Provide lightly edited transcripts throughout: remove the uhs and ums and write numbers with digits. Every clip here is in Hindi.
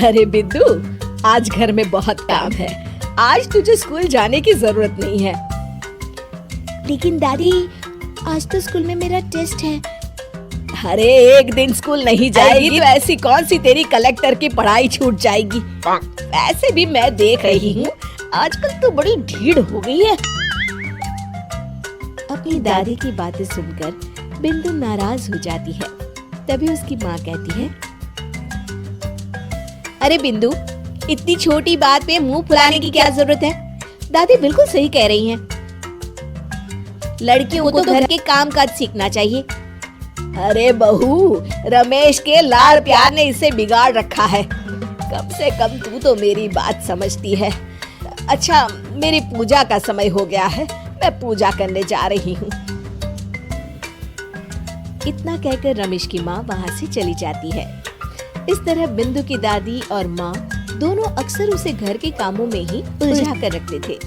अरे बिंदु, आज घर में बहुत काम है। आज तुझे स्कूल जाने की जरूरत नहीं है। लेकिन दादी, आज तो स्कूल में मेरा टेस्ट है। अरे एक दिन स्कूल नहीं जाएगी तो ऐसी कौन सी तेरी कलेक्टर की पढ़ाई छूट जाएगी। ऐसे भी मैं देख रही हूँ आजकल तो बड़ी ढीठ हो गई है। अपनी दादी की बातें सुनकर बिंदु नाराज हो जाती है। तभी उसकी माँ कहती है, अरे बिंदु, इतनी छोटी बात पे मुंह फुलाने की क्या जरूरत है। दादी बिल्कुल सही कह रही हैं। लड़कियों को तो घर के काम काज सीखना चाहिए। अरे बहू, रमेश के लाड़ प्यार ने इसे बिगाड़ रखा है। कम से कम तू तो मेरी बात समझती है। अच्छा, मेरी पूजा का समय हो गया है, मैं पूजा करने जा रही हूँ। इतना कहकर रमेश की माँ वहाँ से चली जाती है। इस तरह बिंदु की दादी और माँ दोनों अक्सर उसे घर के कामों में ही उलझा कर रखते थे।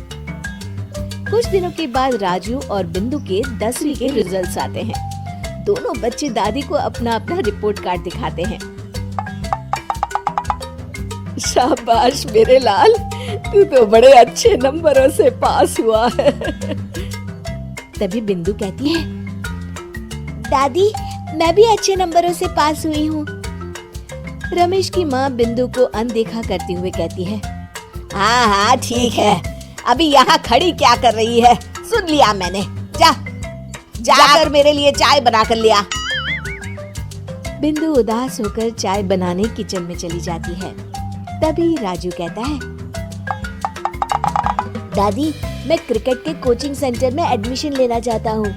कुछ दिनों के बाद राजू और बिंदु के 10वीं के रिजल्ट्स आते हैं। दोनों बच्चे दादी को अपना अपना रिपोर्ट कार्ड दिखाते हैं। शाबाश मेरे लाल, तू तो बड़े अच्छे नंबरों से पास हुआ है। तभी बिंदु कहती है, दादी मैं भी अच्छे नंबरों से पास हुई हूँ। रमेश की माँ बिंदु को अनदेखा करते हुए कहती है, हाँ हाँ ठीक है, अभी यहाँ खड़ी क्या कर रही है, सुन लिया मैंने। जाकर मेरे लिए चाय बना कर लिया। बिंदु उदास होकर चाय बनाने किचन में चली जाती है। तभी राजू कहता है, दादी मैं क्रिकेट के कोचिंग सेंटर में एडमिशन लेना चाहता हूँ।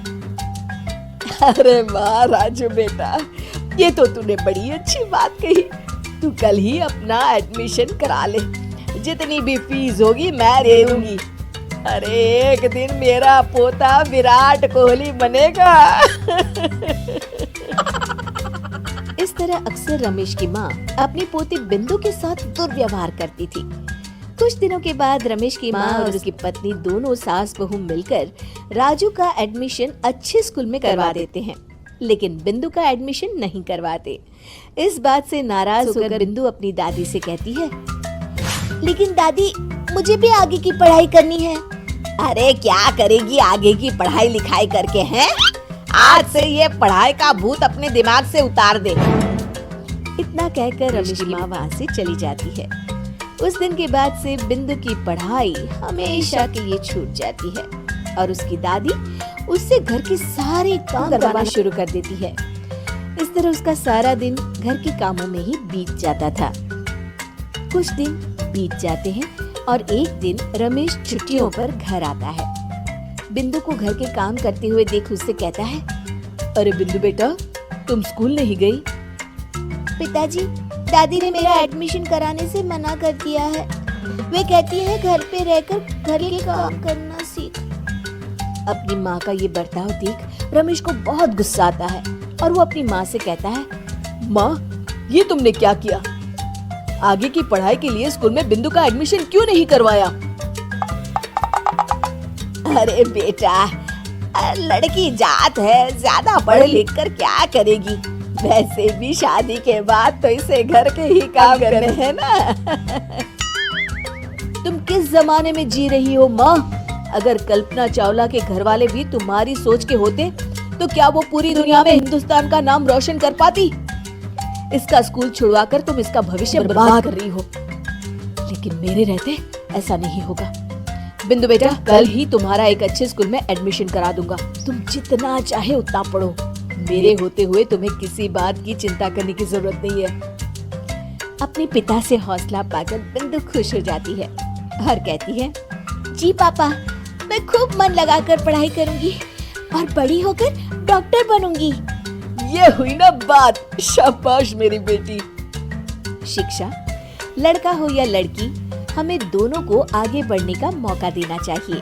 अरे वाह राजू बेटा, ये तो तूने बड़ी अच्छी बात कही। तू कल ही अपना एडमिशन करा ले, जितनी भी फीस होगी मैं दे दूंगी। अरे एक दिन मेरा पोता विराट कोहली बनेगा। इस तरह अक्सर रमेश की माँ अपनी पोती बिंदु के साथ दुर्व्यवहार करती थी। कुछ दिनों के बाद रमेश की माँ और उसकी पत्नी दोनों सास बहू मिलकर राजू का एडमिशन अच्छे स्कूल में करवा देते हैं, लेकिन बिंदु का एडमिशन नहीं करवाते। इस बात से नाराज होकर बिंदु अपनी दादी से कहती है, लेकिन दादी मुझे भी आगे की पढ़ाई करनी है। अरे क्या करेगी आगे की पढ़ाई लिखाई करके हैं? आज से ये पढ़ाई का भूत अपने दिमाग से उतार दे। इतना कहकर रमेश की माँ वहाँ से चली जाती है। उस दिन के बाद से बिंदु की पढ़ाई हमेशा के लिए छूट जाती है और उसकी दादी उससे घर के सारे काम करवाना शुरू कर देती है। इस तरह उसका सारा दिन घर के कामों में ही बीत जाता था। कुछ दिन बीत जाते हैं और एक दिन रमेश छुट्टियों पर घर आता है। बिंदु को घर के काम करते हुए देख उससे कहता है, अरे बिंदु बेटा, तुम स्कूल नहीं गई? पिताजी, दादी ने मेरा एडमिशन कराने से मना कर दिया है। वे कहती है घर पे रहकर घर के काम करना सीख। अपनी माँ का ये बर्ताव देख रमेश को बहुत गुस्सा आता है और वो अपनी माँ से कहता है, माँ ये तुमने क्या किया? आगे की पढ़ाई के लिए स्कूल में बिंदु का एडमिशन क्यों नहीं करवाया? अरे बेटा, लड़की जात है, ज्यादा पढ़ लिख कर क्या करेगी? वैसे भी शादी के बाद तो इसे घर के ही काम करने हैं ना। तुम किस जमाने में जी रही हो माँ? अगर कल्पना चावला के घर वाले भी तुम्हारी सोच के होते तो क्या वो पूरी दुनिया में हिंदुस्तान का नाम रोशन कर पाती? इसका स्कूल छुड़वाकर तुम इसका भविष्य बर्बाद कर रही हो, लेकिन मेरे रहते ऐसा नहीं होगा। बिंदु बेटा, कल ही तुम्हारा एक अच्छे स्कूल में एडमिशन करा दूंगा। तुम जितना चाहे उतना पढ़ो। मेरे होते हुए तुम्हें किसी बात की चिंता करने की जरूरत नहीं है। अपने पिता से हौसला पाकर बिंदु खुश हो जाती है और कहती है, जी पापा, मैं खूब मन लगाकर पढ़ाई करूंगी और बड़ी होकर डॉक्टर बनूंगी। ये हुई ना बात। शाबाश मेरी बेटी। शिक्षा, लड़का हो या लड़की, हमें दोनों को आगे बढ़ने का मौका देना चाहिए।